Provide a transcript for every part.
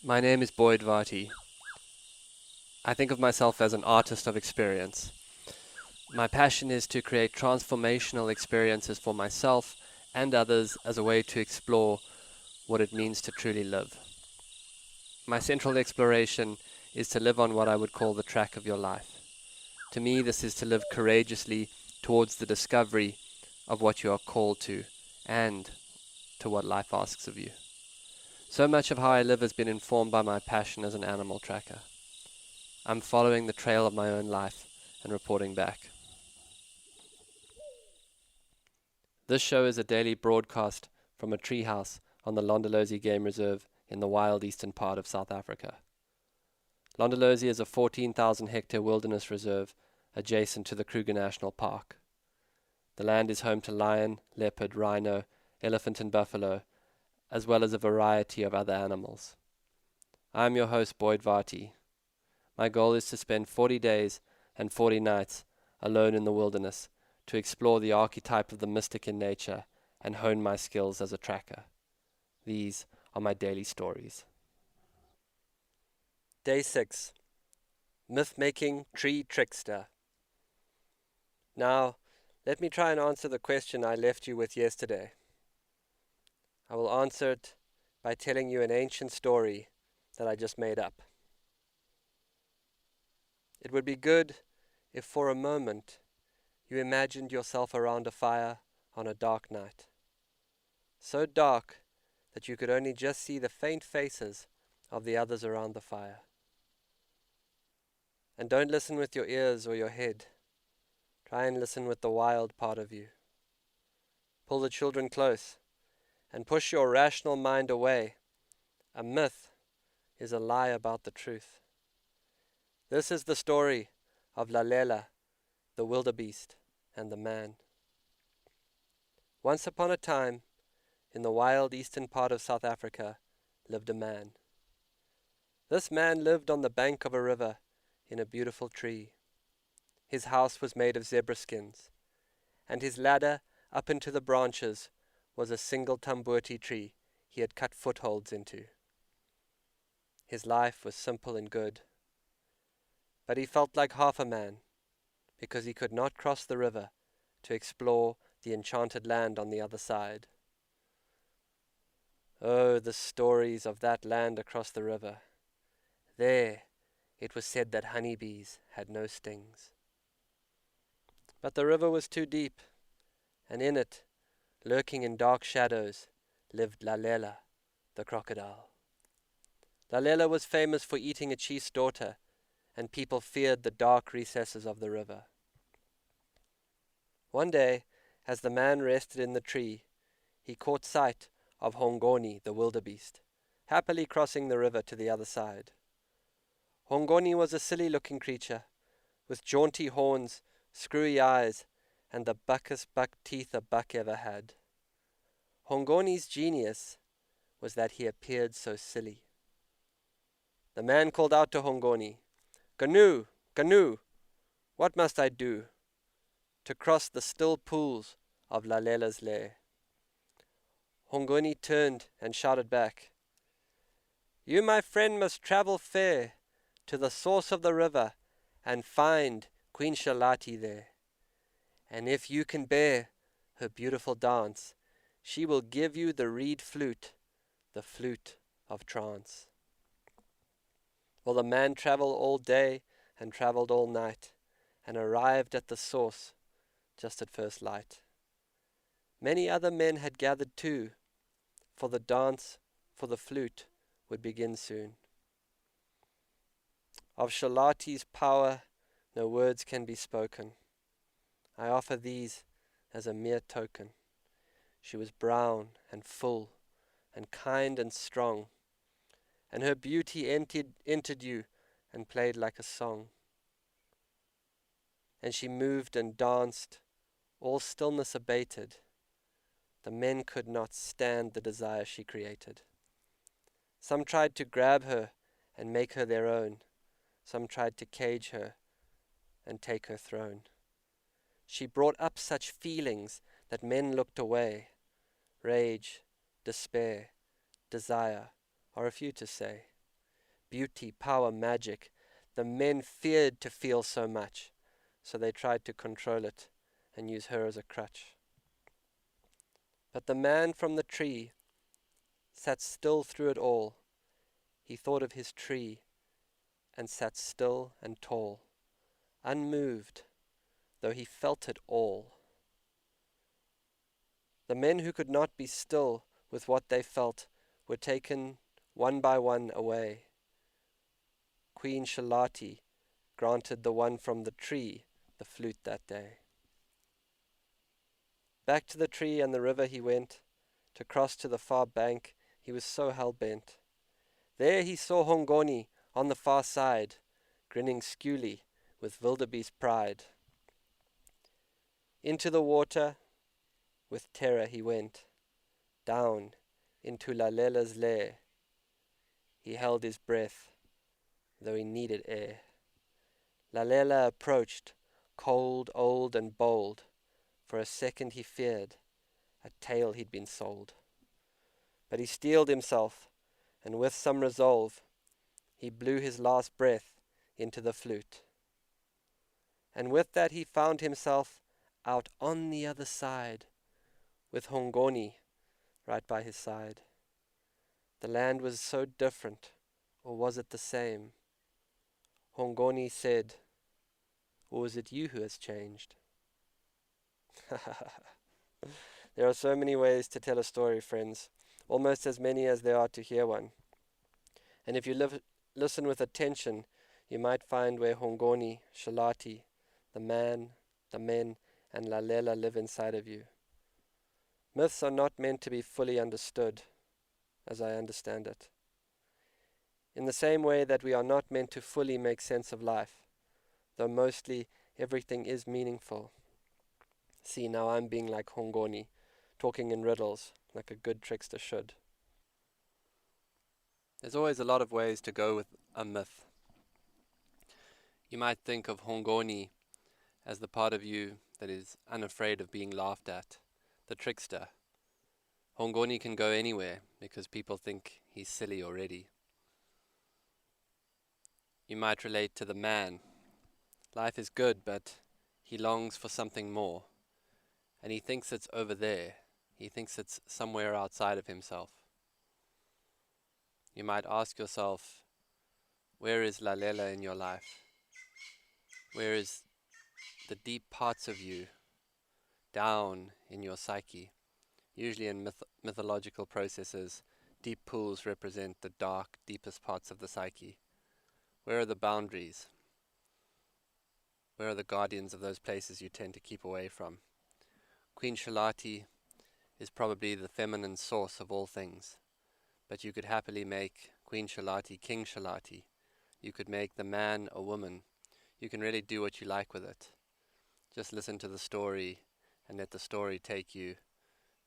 My name is Boyd Varty. I think of myself as an artist of experience. My passion is to create transformational experiences for myself and others as a way to explore what it means to truly live. My central exploration is to live on what I would call the track of your life. To me, this is to live courageously towards the discovery of what you are called to and to what life asks of you. So much of how I live has been informed by my passion as an animal tracker. I'm following the trail of my own life and reporting back. This show is a daily broadcast from a treehouse on the Londolozi Game Reserve in the wild eastern part of South Africa. Londolozi is a 14,000 hectare wilderness reserve adjacent to the Kruger National Park. The land is home to lion, leopard, rhino, elephant and buffalo, as well as a variety of other animals. I am your host, Boyd Varty. My goal is to spend 40 days and 40 nights alone in the wilderness to explore the archetype of the mystic in nature and hone my skills as a tracker. These are my daily stories. Day 6. Myth-making tree trickster. Now, let me try and answer the question I left you with yesterday. I will answer it by telling you an ancient story that I just made up. It would be good if for a moment you imagined yourself around a fire on a dark night. So dark that you could only just see the faint faces of the others around the fire. And don't listen with your ears or your head. Try and listen with the wild part of you. Pull the children close and push your rational mind away. A myth is a lie about the truth. This is the story of Lalela, the wildebeest, and the man. Once upon a time, in the wild eastern part of South Africa, lived a man. This man lived on the bank of a river in a beautiful tree. His house was made of zebra skins, and his ladder up into the branches was a single tambuti tree he had cut footholds into. His life was simple and good, but he felt like half a man, because he could not cross the river to explore the enchanted land on the other side. Oh, the stories of that land across the river. There, it was said that honeybees had no stings. But the river was too deep, and in it, lurking in dark shadows, lived Lalela, the crocodile. Lalela was famous for eating a chief's daughter, and people feared the dark recesses of the river. One day, as the man rested in the tree, he caught sight of Hongoni, the wildebeest, happily crossing the river to the other side. Hongoni was a silly-looking creature, with jaunty horns, screwy eyes, and the buckest buck teeth a buck ever had. Hongoni's genius was that he appeared so silly. The man called out to Hongoni, "Canoe, canoe, what must I do to cross the still pools of Lalela's lair?" Hongoni turned and shouted back, "You, my friend, must travel fair to the source of the river and find Queen Shalati there. And if you can bear her beautiful dance, she will give you the reed flute, the flute of trance." Well, the man traveled all day and traveled all night, and arrived at the source just at first light. Many other men had gathered too, for the dance for the flute would begin soon. Of Shalati's power no words can be spoken. I offer these as a mere token. She was brown and full and kind and strong, and her beauty entered you and played like a song. And she moved and danced, all stillness abated. The men could not stand the desire she created. Some tried to grab her and make her their own. Some tried to cage her and take her throne. She brought up such feelings that men looked away. Rage, despair, desire are a few to say. beauty, power, magic. The men feared to feel so much, so they tried to control it and use her as a crutch. But the man from the tree sat still through it all. He thought of his tree and sat still and tall, unmoved, though he felt it all. The men who could not be still with what they felt were taken one by one away. Queen Shalati granted the one from the tree the flute that day. Back to the tree and the river he went. To cross to the far bank he was so hell-bent. There he saw Hongoni on the far side, grinning skewly with wildebeest pride. Into the water with terror he went, down into Lalela's lair. He held his breath, though he needed air. Lalela approached, cold, old, and bold. For a second he feared a tale he'd been sold. But he steeled himself, and with some resolve, he blew his last breath into the flute. And with that he found himself out on the other side, with Hongoni right by his side. The land was so different, or was it the same? Hongoni said, or is it you who has changed? There are so many ways to tell a story, friends, almost as many as there are to hear one. And if you listen with attention, you might find where Hongoni, Shalati, the man, the men, and Lalela live inside of you. Myths are not meant to be fully understood, as I understand it. In the same way that we are not meant to fully make sense of life, though mostly everything is meaningful. See, now I'm being like Hongoni, talking in riddles, like a good trickster should. There's always a lot of ways to go with a myth. You might think of Hongoni as the part of you that is unafraid of being laughed at, the trickster. Hongoni can go anywhere because people think he's silly already. You might relate to the man. Life is good, but he longs for something more. And he thinks it's over there. He thinks it's somewhere outside of himself. You might ask yourself, where is Lalela in your life? Where is the deep parts of you down in your psyche? Usually in mythological processes, deep pools represent the dark, deepest parts of the psyche. Where are the boundaries? Where are the guardians of those places you tend to keep away from? Queen Shalati is probably the feminine source of all things, but you could happily make Queen Shalati King Shalati. You could make the man a woman. You can really do what you like with it. Just listen to the story and let the story take you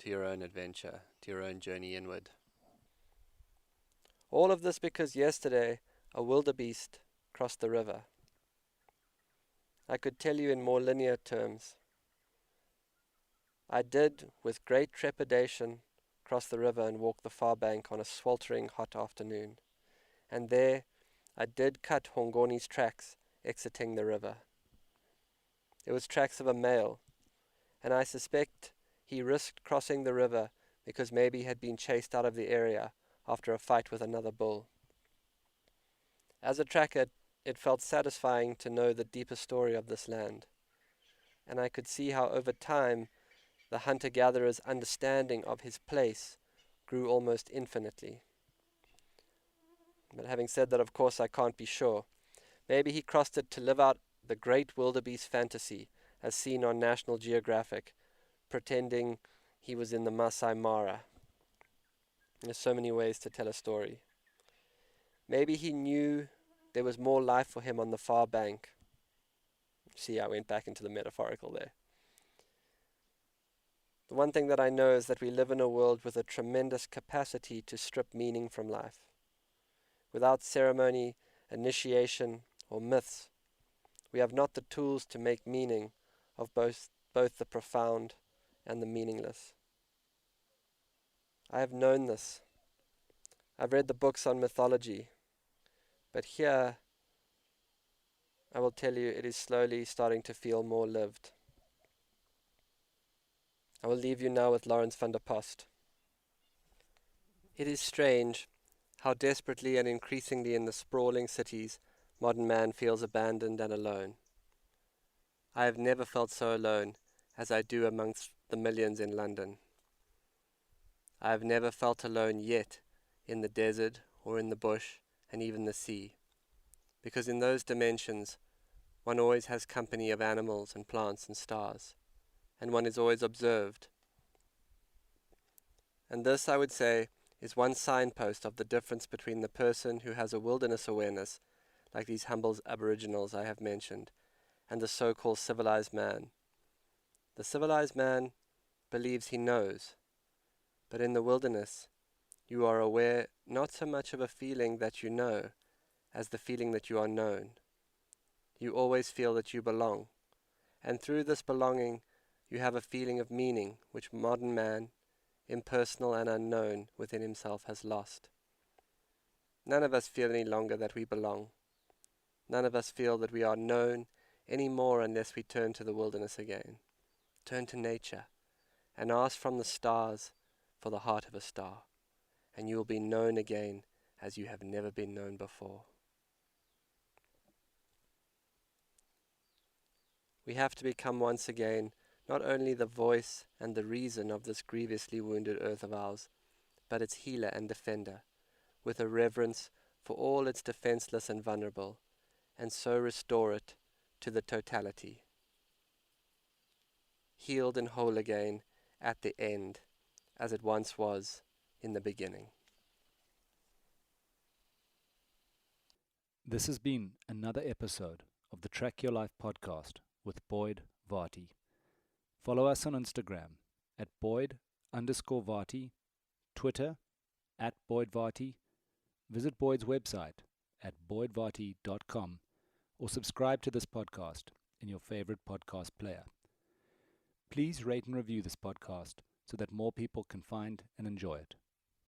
to your own adventure, to your own journey inward. All of this because yesterday a wildebeest crossed the river. I could tell you in more linear terms. I did, with great trepidation, cross the river and walk the far bank on a sweltering hot afternoon. And there I did cut Hongoni's tracks exiting the river. It was tracks of a male, and I suspect he risked crossing the river because maybe he had been chased out of the area after a fight with another bull. As a tracker, it felt satisfying to know the deeper story of this land, and I could see how over time the hunter-gatherer's understanding of his place grew almost infinitely. But having said that, of course, I can't be sure. Maybe he crossed it to live out the great wildebeest fantasy as seen on National Geographic, pretending he was in the Masai Mara. There's so many ways to tell a story. Maybe he knew there was more life for him on the far bank. See, I went back into the metaphorical there. The one thing that I know is that we live in a world with a tremendous capacity to strip meaning from life. Without ceremony, initiation, or myths, we have not the tools to make meaning of both the profound and the meaningless. I have known this. I've read the books on mythology, But here, I will tell you, it is slowly starting to feel more lived. I will leave you now with Lawrence van der Post. It is strange how desperately and increasingly in the sprawling cities modern man feels abandoned and alone. I have never felt so alone as I do amongst the millions in London. I have never felt alone yet in the desert or in the bush and even the sea, because in those dimensions one always has company of animals and plants and stars, and one is always observed. And this, I would say, is one signpost of the difference between the person who has a wilderness awareness, like these humble aboriginals I have mentioned, and the so-called civilized man. The civilized man believes he knows, but in the wilderness you are aware not so much of a feeling that you know as the feeling that you are known. You always feel that you belong, and through this belonging you have a feeling of meaning which modern man, impersonal and unknown within himself, has lost. None of us feel any longer that we belong. None of us feel that we are known any more unless we turn to the wilderness again. Turn to nature and ask from the stars for the heart of a star, and you will be known again as you have never been known before. We have to become once again not only the voice and the reason of this grievously wounded earth of ours, but its healer and defender, with a reverence for all its defenseless and vulnerable, and so restore it to the totality, healed and whole again at the end, as it once was in the beginning. This has been another episode of the Track Your Life podcast with Boyd Varty. Follow us on Instagram at Boyd_Varty, Twitter at Boyd Varty. Visit Boyd's website at boydvarty.com or subscribe to this podcast in your favorite podcast player. Please rate and review this podcast so that more people can find and enjoy it.